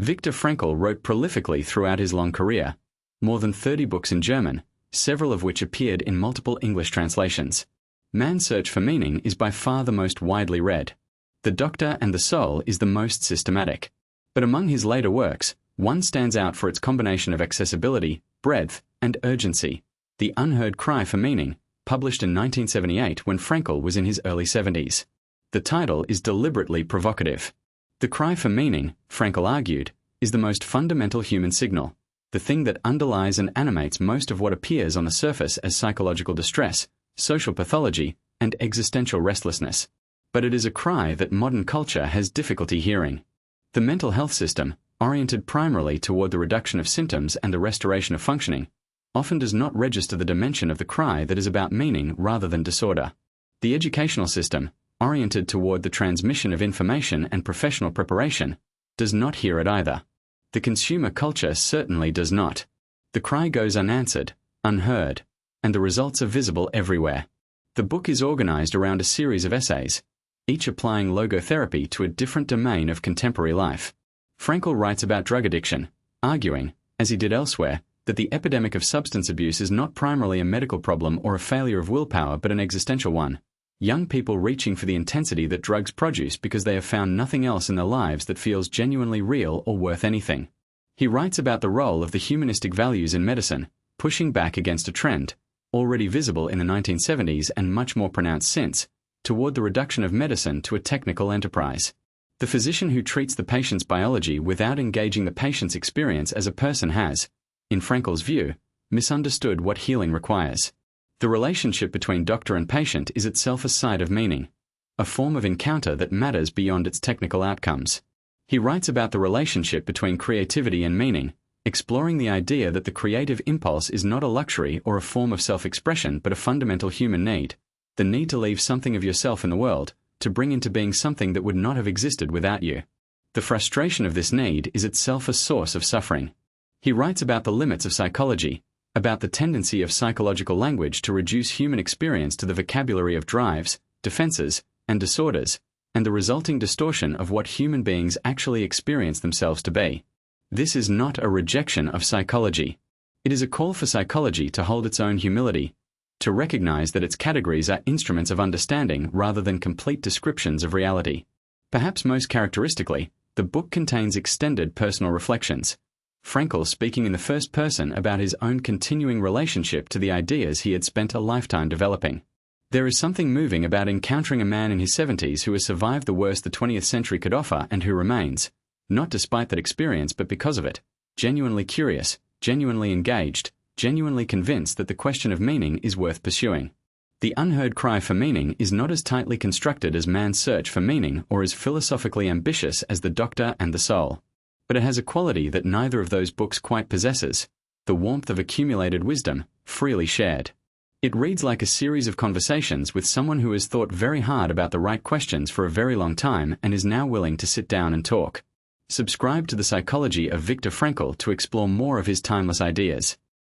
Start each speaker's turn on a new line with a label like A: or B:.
A: Viktor Frankl wrote prolifically throughout his long career, more than 30 books in German, several of which appeared in multiple English translations. Man's Search for Meaning is by far the most widely read. The Doctor and the Soul is the most systematic. But among his later works, one stands out for its combination of accessibility, breadth, and urgency. The Unheard Cry for Meaning, published in 1978 when Frankl was in his early 70s. The title is deliberately provocative. The cry for meaning, Frankl argued, is the most fundamental human signal, the thing that underlies and animates most of what appears on the surface as psychological distress, social pathology, and existential restlessness. But it is a cry that modern culture has difficulty hearing. The mental health system, oriented primarily toward the reduction of symptoms and the restoration of functioning, often does not register the dimension of the cry that is about meaning rather than disorder. The educational system, oriented toward the transmission of information and professional preparation, does not hear it either. The consumer culture certainly does not. The cry goes unanswered, unheard, and the results are visible everywhere. The book is organized around a series of essays, each applying logotherapy to a different domain of contemporary life. Frankl writes about drug addiction, arguing, as he did elsewhere, that the epidemic of substance abuse is not primarily a medical problem or a failure of willpower but an existential one. Young people reaching for the intensity that drugs produce because they have found nothing else in their lives that feels genuinely real or worth anything. He writes about the role of the humanistic values in medicine, pushing back against a trend, already visible in the 1970s and much more pronounced since, toward the reduction of medicine to a technical enterprise. The physician who treats the patient's biology without engaging the patient's experience as a person has, in Frankl's view, misunderstood what healing requires. The relationship between doctor and patient is itself a side of meaning, a form of encounter that matters beyond its technical outcomes. He writes about the relationship between creativity and meaning, exploring the idea that the creative impulse is not a luxury or a form of self-expression but a fundamental human need, the need to leave something of yourself in the world, to bring into being something that would not have existed without you. The frustration of this need is itself a source of suffering. He writes about the limits of psychology, about the tendency of psychological language to reduce human experience to the vocabulary of drives, defenses, and disorders, and the resulting distortion of what human beings actually experience themselves to be. This is not a rejection of psychology. It is a call for psychology to hold its own humility, to recognize that its categories are instruments of understanding rather than complete descriptions of reality. Perhaps most characteristically, the book contains extended personal reflections. Frankl speaking in the first person about his own continuing relationship to the ideas he had spent a lifetime developing. There is something moving about encountering a man in his 70s who has survived the worst the 20th century could offer and who remains, not despite that experience but because of it, genuinely curious, genuinely engaged, genuinely convinced that the question of meaning is worth pursuing. The Unheard Cry for Meaning is not as tightly constructed as Man's Search for Meaning or as philosophically ambitious as The Doctor and the Soul. But it has a quality that neither of those books quite possesses, the warmth of accumulated wisdom, freely shared. It reads like a series of conversations with someone who has thought very hard about the right questions for a very long time and is now willing to sit down and talk. Subscribe to The Psychology of Viktor Frankl to explore more of his timeless ideas.